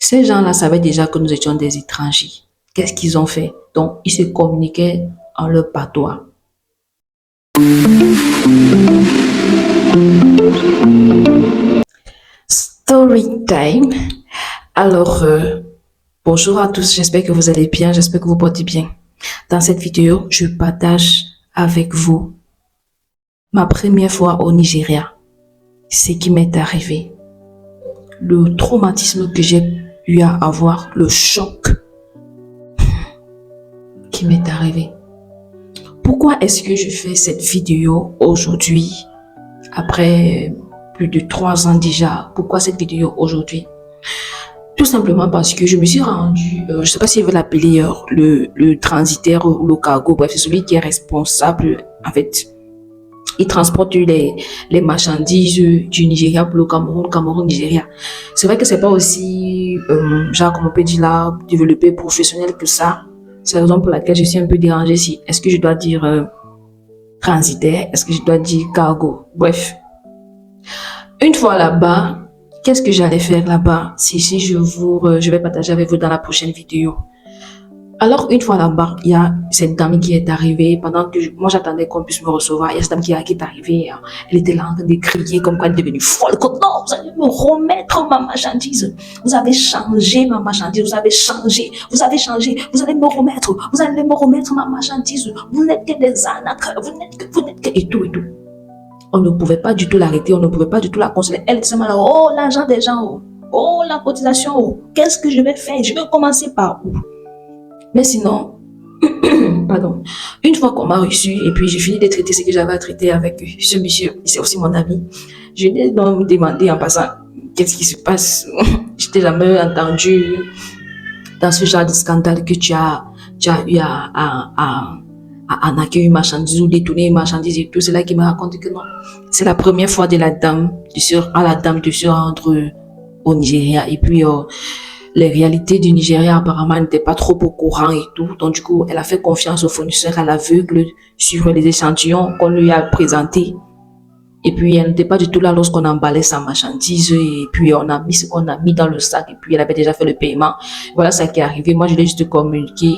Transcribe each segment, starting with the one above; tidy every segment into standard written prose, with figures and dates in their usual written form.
Ces gens-là savaient déjà que nous étions des étrangers. Qu'est-ce qu'ils ont fait? Donc, ils se communiquaient en leur patois. Story time. Alors, bonjour à tous, j'espère que vous allez bien, j'espère que vous portez bien. Dans cette vidéo, je partage avec vous ma première fois au Nigeria, ce qui m'est arrivé, le traumatisme que j'ai eu à avoir, le choc qui m'est arrivé. Pourquoi est-ce que je fais cette vidéo aujourd'hui, après plus de 3 ans déjà? Pourquoi cette vidéo aujourd'hui? Tout simplement parce que je me suis rendu, je ne sais pas si vous l'appelez le transitaire ou le cargo, bref, c'est celui qui est responsable, en fait. Il transporte les marchandises du Nigeria pour le Cameroun, Nigeria. C'est vrai que c'est pas aussi, genre, comme on peut dire là, développé professionnel que ça. C'est la raison pour laquelle je suis un peu dérangée si, est-ce que je dois dire transitaire, est-ce que je dois dire cargo? Bref. Une fois là-bas, qu'est-ce que j'allais faire là-bas? Si je vais partager avec vous dans la prochaine vidéo. Alors, une fois là-bas, il y a cette dame qui est arrivée pendant que moi j'attendais qu'on puisse me recevoir. Il y a cette dame qui est arrivée. Elle était là en train de crier comme quoi elle est devenue folle. Non, vous allez me remettre ma marchandise. Vous avez changé ma marchandise. Vous avez changé. Vous allez me remettre ma marchandise. Vous n'êtes que des arnaqueurs. Vous n'êtes que, et tout. On ne pouvait pas du tout l'arrêter. On ne pouvait pas du tout la consoler. Elle disait mal, oh, l'argent des gens. Oh, la cotisation. Qu'est-ce que je vais faire? Je vais commencer par où? Mais sinon, pardon, une fois qu'on m'a reçu et puis j'ai fini de traiter ce que j'avais à traiter avec ce monsieur, c'est aussi mon ami, je lui ai donc demandé en passant qu'est-ce qui se passe. Je t'ai jamais entendu dans ce genre de scandale que tu as eu à arnaquer une marchandise ou détourner une marchandise et tout. C'est là qu'il m'a raconté que non, c'est la première fois de la dame de se rendre au Nigeria et puis les réalités du Nigeria apparemment n'étaient pas trop au courant et tout. Donc du coup, elle a fait confiance au fournisseur à l'aveugle sur les échantillons qu'on lui a présentés. Et puis, elle n'était pas du tout là lorsqu'on emballait sa marchandise. Et puis, on a mis ce qu'on a mis dans le sac. Et puis, elle avait déjà fait le paiement. Voilà ce qui est arrivé. Moi, je l'ai juste communiqué.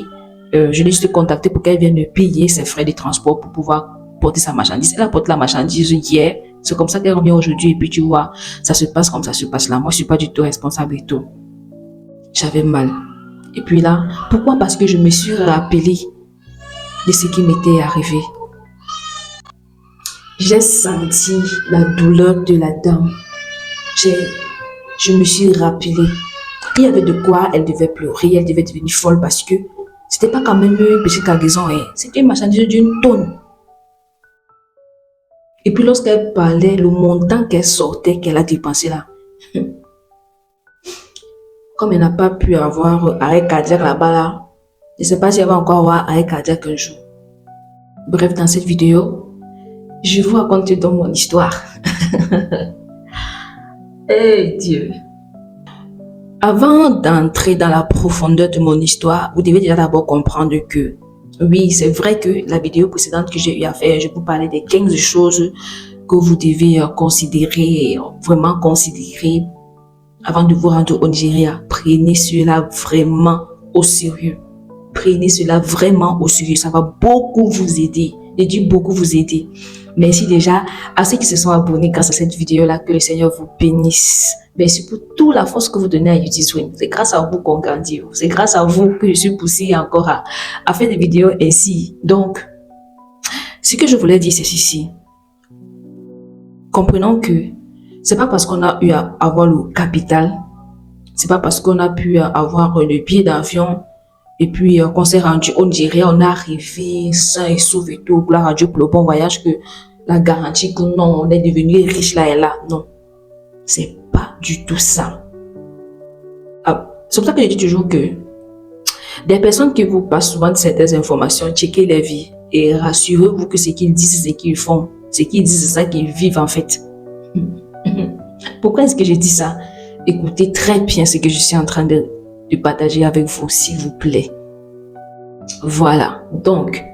Je l'ai juste contacté pour qu'elle vienne payer ses frais de transport pour pouvoir porter sa marchandise. Elle a porté la marchandise hier. C'est comme ça qu'elle revient aujourd'hui. Et puis, tu vois, ça se passe comme ça se passe là. Moi, je suis pas du tout responsable et tout. J'avais mal. Et puis là, pourquoi? Parce que je me suis rappelé de ce qui m'était arrivé. J'ai senti la douleur de la dame. Je me suis rappelé. Il y avait de quoi elle devait pleurer, elle devait devenir folle parce que c'était pas quand même une petite cargaison, hein. C'était une marchandise d'une tonne. Et puis lorsqu'elle parlait, le montant qu'elle sortait, qu'elle a dépensé là, comme elle n'a pas pu avoir arrêt cardiaque là-bas, là, je ne sais pas si elle va encore avoir arrêt cardiaque un jour. Bref, dans cette vidéo, je vous raconte donc mon histoire. Eh Dieu! Avant d'entrer dans la profondeur de mon histoire, vous devez déjà d'abord comprendre que, oui, c'est vrai que la vidéo précédente que j'ai eu à faire, je vous parlais des 15 choses que vous devez considérer, vraiment considérer avant de vous rendre au Nigeria. Prenez cela vraiment au sérieux. Prenez cela vraiment au sérieux. Ça va beaucoup vous aider. Je dis beaucoup vous aider. Merci déjà à ceux qui se sont abonnés grâce à cette vidéo-là. Que le Seigneur vous bénisse. Merci pour toute la force que vous donnez à YouTube Swim. C'est grâce à vous qu'on grandit. C'est grâce à vous que je suis poussée encore à faire des vidéos ainsi. Donc, ce que je voulais dire, c'est ceci. Comprenons que c'est pas parce qu'on a eu à avoir le capital, c'est pas parce qu'on a pu avoir le billet d'avion et puis qu'on s'est rendu au Nigeria, on est arrivé sain et sauf et tout, gloire à Dieu pour le bon voyage, que la garantie que non, on est devenu riche là et là. Non, c'est pas du tout ça. C'est pour ça que je dis toujours que des personnes qui vous passent souvent de certaines informations, checkez les vies et rassurez-vous que ce qu'ils disent, c'est ce qu'ils font. Ce qu'ils disent, c'est ça qu'ils vivent en fait. Pourquoi est-ce que je dis ça? Écoutez très bien ce que je suis en train de partager avec vous, s'il vous plaît. Voilà. Donc,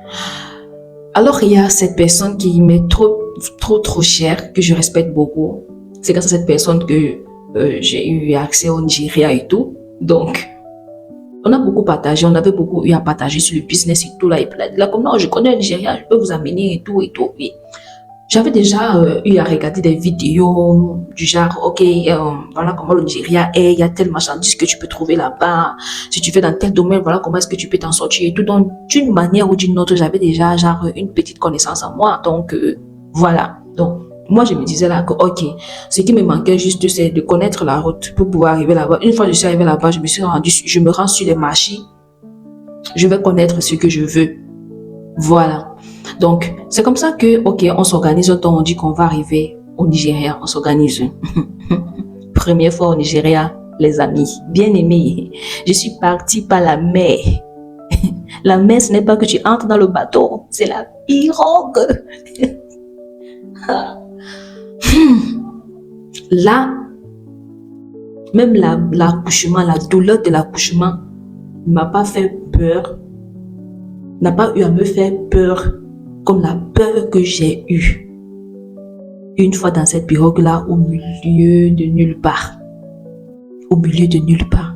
alors il y a cette personne qui m'est trop chère, que je respecte beaucoup. C'est grâce à cette personne que j'ai eu accès au Nigeria et tout. Donc, on a beaucoup partagé, on avait beaucoup eu à partager sur le business et tout là. Et puis là, comme non, je connais le Nigeria, je peux vous amener et tout et tout. Et j'avais déjà eu à regarder des vidéos du genre, ok, voilà comment le Nigeria est, il y a telle marchandise que tu peux trouver là-bas. Si tu fais dans tel domaine, voilà comment est-ce que tu peux t'en sortir et tout. Donc, d'une manière ou d'une autre, j'avais déjà genre une petite connaissance en moi. Donc, voilà. Donc, moi, je me disais là que, ok, ce qui me manquait juste, c'est de connaître la route pour pouvoir arriver là-bas. Une fois que je suis arrivé là-bas, je me rends sur les marchés. Je vais connaître ce que je veux. Voilà. Donc, c'est comme ça que, ok, on s'organise un temps, on dit qu'on va arriver au Nigeria, on s'organise. Première fois au Nigeria, les amis, bien aimés, je suis partie par la mer. La mer, ce n'est pas que tu entres dans le bateau, c'est la pirogue. Là, même l'accouchement, la douleur de l'accouchement ne m'a pas fait peur, n'a pas eu à me faire peur comme la peur que j'ai eue une fois dans cette pirogue-là au milieu de nulle part. Au milieu de nulle part.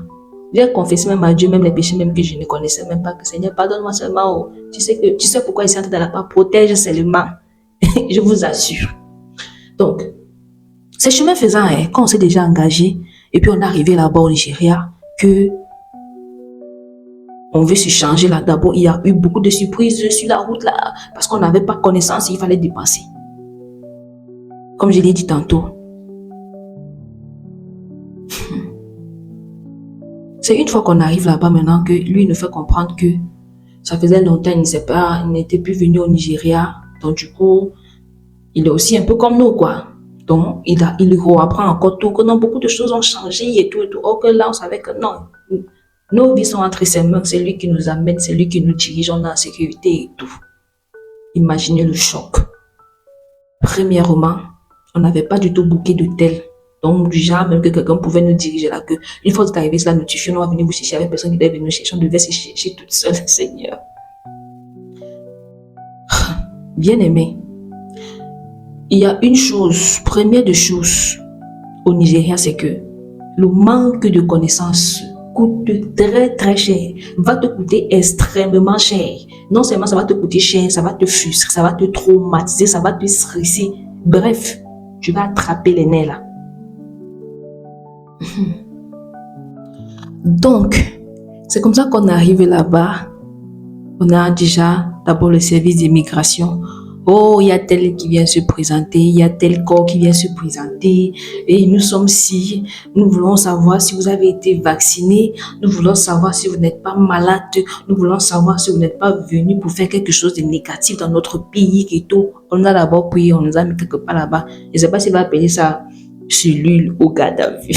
J'ai confessé même à Dieu, même les péchés même que je ne connaissais même pas, que Seigneur, pardonne-moi seulement. Oh. Tu sais pourquoi il s'entre dans la part, protège seulement. Je vous assure. Donc, ces chemins faisant, quand on s'est déjà engagé, et puis on est arrivé là-bas au Nigeria, que on veut se changer là. D'abord, il y a eu beaucoup de surprises sur la route là, parce qu'on n'avait pas connaissance, il fallait dépenser. Comme je l'ai dit tantôt, c'est une fois qu'on arrive là-bas maintenant que lui nous fait comprendre que ça faisait longtemps il n'était plus venu au Nigeria. Donc du coup, il est aussi un peu comme nous quoi. Donc il reapprend encore tout, que non, beaucoup de choses ont changé et tout et tout. Or que là, on savait que non, nos vies sont entre ses mains, c'est lui qui nous amène, c'est lui qui nous dirige, on est en sécurité et tout. Imaginez le choc. Premièrement, on n'avait pas du tout booké d'hôtel. Donc, du genre, même que quelqu'un pouvait nous diriger là, que une fois que c'est arrivé, cela notifié, on va venir vous chercher avec personne qui devait venir nous chercher, on devait se chercher toute seule, Seigneur. Bien aimé, il y a une chose, première de choses au Nigeria, c'est que le manque de connaissances coûte très très cher, va te coûter extrêmement cher. Non seulement ça va te coûter cher, ça va te frustrer, ça va te traumatiser, ça va te stresser. Bref, tu vas attraper les nerfs là. Donc, c'est comme ça qu'on arrive là-bas. On a déjà d'abord le service d'immigration. Oh, il y a tel qui vient se présenter, il y a tel corps qui vient se présenter. Et nous sommes si, nous voulons savoir si vous avez été vacciné, nous voulons savoir si vous n'êtes pas malade, nous voulons savoir si vous n'êtes pas venu pour faire quelque chose de négatif dans notre pays et tout. On a d'abord prié, on nous a mis quelque part là-bas. Je ne sais pas s'il va appeler ça cellule au garde à vue.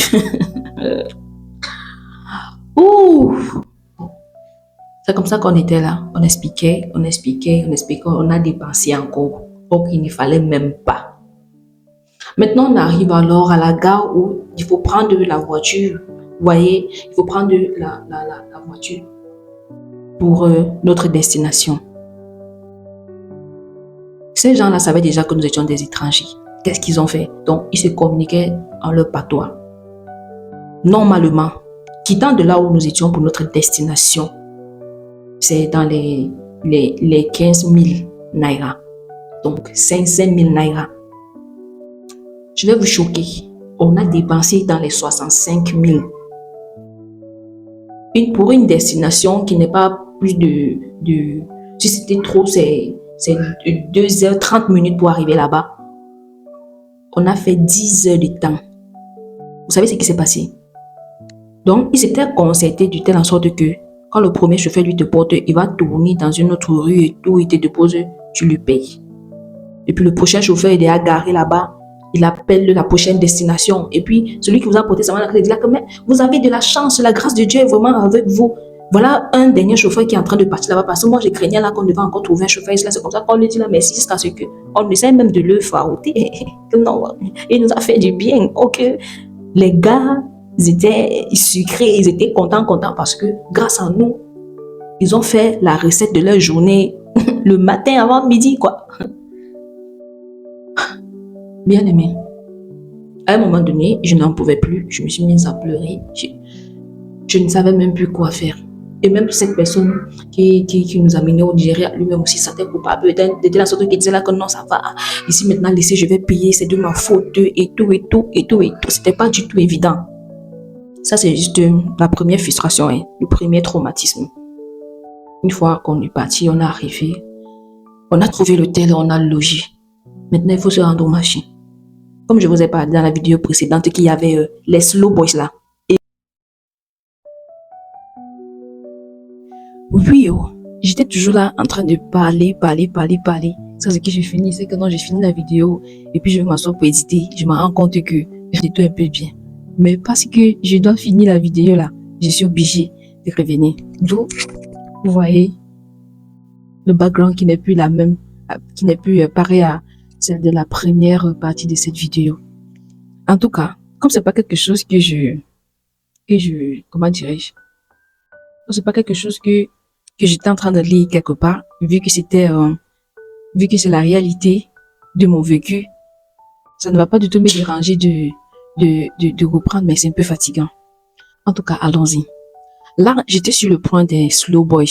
Ouh! C'est comme ça qu'on était là. On expliquait, on a dépensé encore. Donc, il ne fallait même pas. Maintenant, on arrive alors à la gare où il faut prendre la voiture. Vous voyez, il faut prendre la voiture pour notre destination. Ces gens-là savaient déjà que nous étions des étrangers. Qu'est-ce qu'ils ont fait? Donc, ils se communiquaient en leur patois. Normalement, quittant de là où nous étions pour notre destination, c'est dans les 15 000 naira. Donc, 500 000 naira. Je vais vous choquer. On a dépensé dans les 65 000. Pour une destination qui n'est pas plus de si c'était trop, c'est 2h30 minutes pour arriver là-bas. On a fait 10 heures de temps. Vous savez ce qui s'est passé? Donc, il s'était concerté de telle en sorte que quand le premier chauffeur lui te porte, il va tourner dans une autre rue et tout, il te dépose, tu lui payes. Et puis le prochain chauffeur, il est garé là-bas, il appelle la prochaine destination. Et puis celui qui vous a porté, ça va dire là que mais vous avez de la chance, la grâce de Dieu est vraiment avec vous. Voilà un dernier chauffeur qui est en train de partir là-bas parce que moi je craignais là qu'on devait encore trouver un chauffeur. Là, c'est comme ça qu'on lui dit là merci jusqu'à ce qu'on essaie même de le farouter. Non, il nous a fait du bien. Ok, les gars, ils étaient sucrés, ils étaient contents parce que grâce à nous, ils ont fait la recette de leur journée le matin avant midi, quoi. Bien aimé. À un moment donné, je n'en pouvais plus. Je me suis mise à pleurer. Je ne savais même plus quoi faire. Et même cette personne qui nous a menés au Nigeria, lui-même aussi, c'était coupable. Était la sorte qui disait là que non, ça va. Ici, maintenant, laissez, je vais payer, c'est de ma faute, et tout, et tout, et tout, et tout. C'était pas du tout évident. Ça, c'est juste la première frustration, hein, le premier traumatisme. Une fois qu'on est parti, on est arrivé, on a trouvé l'hôtel, on a logé. Maintenant, il faut se rendre au marché. Comme je vous ai parlé dans la vidéo précédente, qu'il y avait les slow boys là. Et oui, j'étais toujours là en train de parler. Ça, c'est que j'ai fini. C'est que non, j'ai fini la vidéo et puis je m'assois pour éditer. Je me rends compte que j'ai tout un peu bien. Mais parce que je dois finir la vidéo là, je suis obligée de revenir. Donc, vous voyez, le background qui n'est plus la même, qui n'est plus pareil à celle de la première partie de cette vidéo. En tout cas, comme c'est pas quelque chose que comment dirais-je, c'est pas quelque chose que j'étais en train de lire quelque part, vu que c'est la réalité de mon vécu, ça ne va pas du tout me déranger de reprendre, mais c'est un peu fatigant. En tout cas, allons-y. Là, j'étais sur le point des slow boys.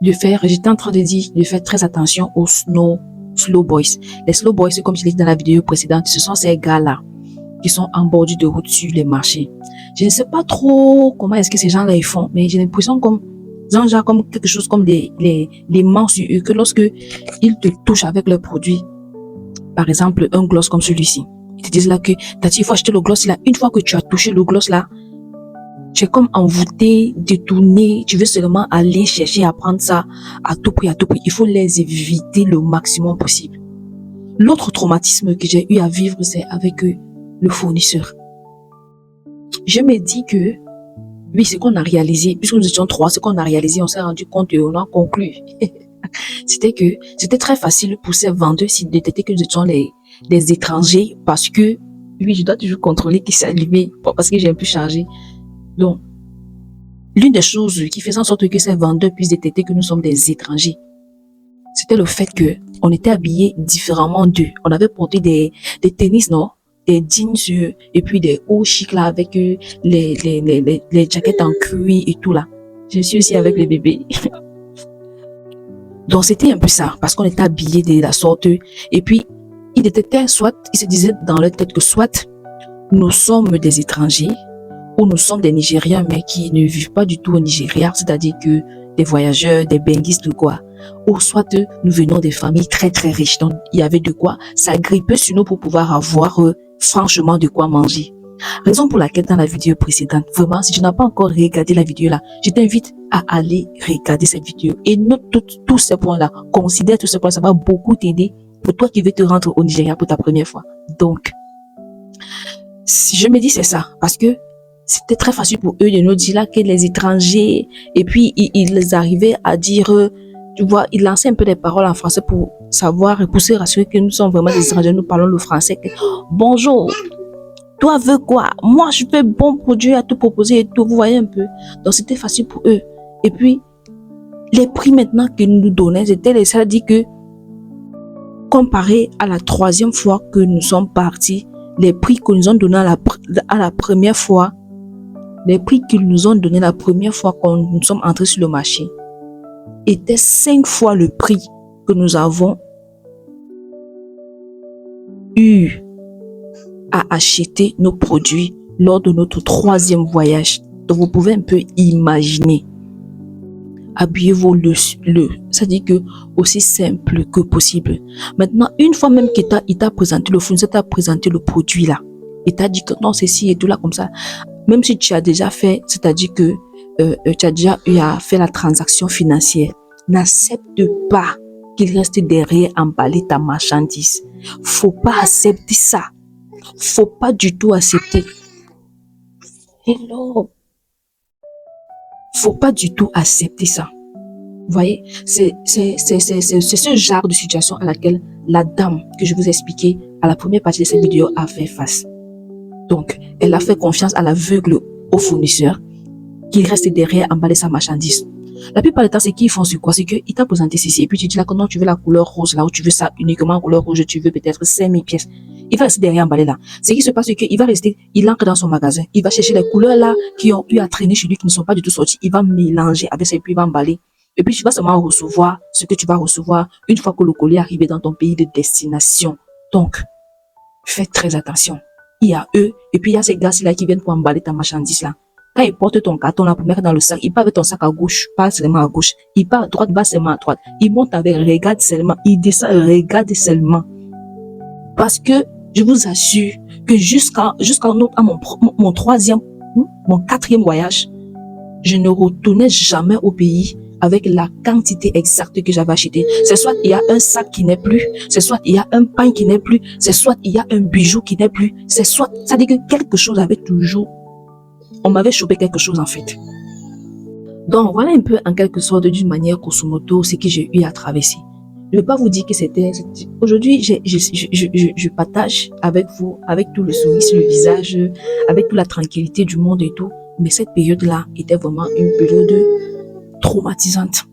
J'étais en train de dire de faire très attention aux slow boys. Les slow boys, comme je l'ai dit dans la vidéo précédente, ce sont ces gars-là qui sont en bordure de route sur les marchés. Je ne sais pas trop comment est-ce que ces gens-là ils font, mais j'ai l'impression comme quelque chose comme les mains sur eux, que lorsque ils te touchent avec leurs produits, par exemple un gloss comme celui-ci, ils te disent là que il faut acheter le gloss là. Une fois que tu as touché le gloss là, tu es comme envoûté, détourné, tu veux seulement aller chercher à prendre ça à tout prix, à tout prix. Il faut les éviter le maximum possible. L'autre traumatisme que j'ai eu à vivre, c'est avec le fournisseur. Je me dis que, oui, ce qu'on a réalisé, puisque nous étions 3, ce qu'on a réalisé, on s'est rendu compte et on a conclu. C'était que c'était très facile pour ces vendeurs de détecter que nous étions des étrangers parce que, oui, je dois toujours contrôler qui s'est allumé parce que j'ai un peu chargé. Donc, l'une des choses qui faisait en sorte que ces vendeurs puissent détecter que nous sommes des étrangers, c'était le fait que on était habillés différemment d'eux. On avait porté des tennis, non? Des jeans et puis des hauts chics là avec les jaquettes en cuir et tout là. Je suis aussi avec les bébés. Donc c'était un peu ça parce qu'on était habillés de la sorte et puis ils détectaient ils se disaient dans leur tête que soit nous sommes des étrangers ou nous sommes des Nigériens mais qui ne vivent pas du tout au Nigeria, c'est-à-dire que des voyageurs, des benguistes ou quoi. Ou soit nous venons des familles très très riches. Donc il y avait de quoi s'agripper sur nous pour pouvoir avoir franchement de quoi manger. Raison pour laquelle dans la vidéo précédente, vraiment, si tu n'as pas encore regardé la vidéo là, je t'invite à aller regarder cette vidéo et note tous ces points là, considère tous ces points, ça va beaucoup t'aider pour toi qui veux te rendre au Nigeria pour ta première fois. Donc, si je me dis c'est ça, parce que c'était très facile pour eux de nous dire là que les étrangers, et puis ils arrivaient à dire, tu vois, ils lançaient un peu des paroles en français pour savoir et pousser rassurer que nous sommes vraiment des étrangers, nous parlons le français. Bonjour, toi veux quoi? Moi je fais bon produit à te proposer et tout, vous voyez un peu. Donc c'était facile pour eux. Et puis les prix maintenant qu'ils nous donnaient, c'était les ça dit que comparé à la 3e fois que nous sommes partis, les prix que nous ont donnés à la première fois, les prix qu'ils nous ont donnés la première fois quand nous sommes entrés sur le marché étaient 5 fois le prix que nous avons eu à acheter nos produits lors de notre 3e voyage. Donc vous pouvez un peu imaginer. Habillez-vous ça dit que aussi simple que possible. Maintenant, une fois même qu'il t'a présenté le fournisseur, t'a présenté le produit là, et t'a dit que non, c'est ci et tout là comme ça. Même si tu as déjà fait, c'est-à-dire que tu as déjà eu à faire la transaction financière, n'accepte pas qu'il reste derrière emballer ta marchandise. Faut pas accepter ça. Faut pas du tout accepter. Hello. Faut pas du tout accepter ça. Vous voyez, c'est ce genre de situation à laquelle la dame que je vous ai expliqué à la première partie de cette vidéo a fait face. Donc, elle a fait confiance à l'aveugle au fournisseur qui reste derrière emballer sa marchandise. La plupart du temps, c'est qu'ils font sur quoi? C'est qu'il t'a présenté ceci et puis tu dis là que non, tu veux la couleur rose là où tu veux ça uniquement couleur rouge, tu veux peut-être 5000 pièces. Il va rester derrière emballé là. Ce qui se passe, c'est qu'il va rester, il entre dans son magasin. Il va chercher les couleurs là qui ont eu à traîner chez lui, qui ne sont pas du tout sorties. Il va mélanger avec ça et puis il va emballer. Et puis tu vas seulement recevoir ce que tu vas recevoir une fois que le colis est arrivé dans ton pays de destination. Donc, faites très attention. Il y a eux, et puis il y a ces gars-là qui viennent pour emballer ta marchandise là. Quand ils portent ton carton là pour mettre dans le sac, ils partent avec ton sac à gauche, pas seulement à gauche. Ils partent à droite, pas seulement à droite. Ils montent avec, regarde seulement. Ils descendent, regarde seulement. Parce que je vous assure que jusqu'à mon troisième, mon quatrième voyage, je ne retournais jamais au pays avec la quantité exacte que j'avais acheté. C'est soit il y a un sac qui n'est plus, c'est soit il y a un pain qui n'est plus, c'est soit il y a un bijou qui n'est plus, c'est soit, ça dit que quelque chose avait toujours, on m'avait chopé quelque chose en fait. Donc voilà un peu en quelque sorte d'une manière grosso modo ce que j'ai eu à traverser. Je ne vais pas vous dire que c'était... Aujourd'hui, je partage avec vous, avec tout le sourire sur le visage, avec toute la tranquillité du monde et tout. Mais cette période-là était vraiment une période traumatisante.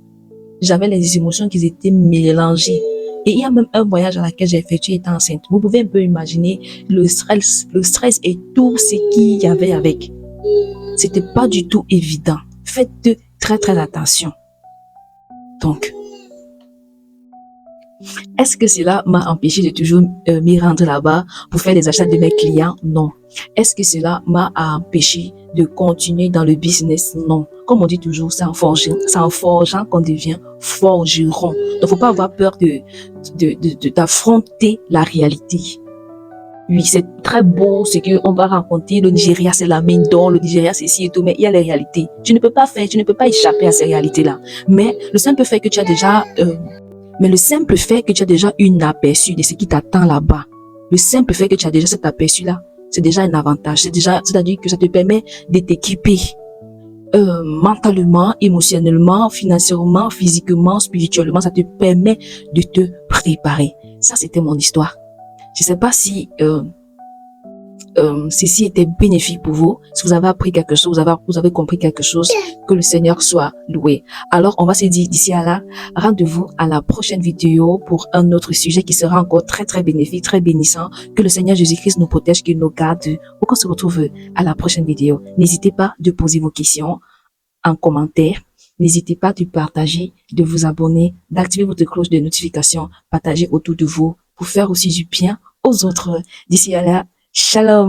J'avais les émotions qui étaient mélangées. Et il y a même un voyage à laquelle j'ai effectué étant enceinte. Vous pouvez un peu imaginer le stress et tout ce qu'il y avait avec. C'était pas du tout évident. Faites très très attention. Donc, est-ce que cela m'a empêché de toujours m'y rendre là-bas pour faire les achats de mes clients? Non. Est-ce que cela m'a empêché de continuer dans le business? Non. Comme on dit toujours, c'est en forgeant qu'on devient forgeron. Donc, faut pas avoir peur d'affronter la réalité. Oui, c'est très beau ce qu'on va raconter. Le Nigeria, c'est la mine d'or. Le Nigeria, c'est ci et tout. Mais il y a les réalités. Tu ne peux pas échapper à ces réalités-là. Mais le simple fait que tu as déjà un aperçu de ce qui t'attend là-bas, le simple fait que tu as déjà cet aperçu-là, c'est déjà un avantage. C'est-à-dire que ça te permet de t'équiper mentalement, émotionnellement, financièrement, physiquement, spirituellement. Ça te permet de te préparer. Ça, c'était mon histoire. Je sais pas si ceci était bénéfique pour vous. Si vous avez appris quelque chose, vous avez compris quelque chose, que le Seigneur soit loué. Alors, on va se dire d'ici à là, rendez-vous à la prochaine vidéo pour un autre sujet qui sera encore très, très bénéfique, très bénissant. Que le Seigneur Jésus-Christ nous protège, qu'il nous garde. Pour qu'on se retrouve à la prochaine vidéo. N'hésitez pas de poser vos questions en commentaire. N'hésitez pas de partager, de vous abonner, d'activer votre cloche de notification, partager autour de vous pour faire aussi du bien aux autres. D'ici à là, shalom.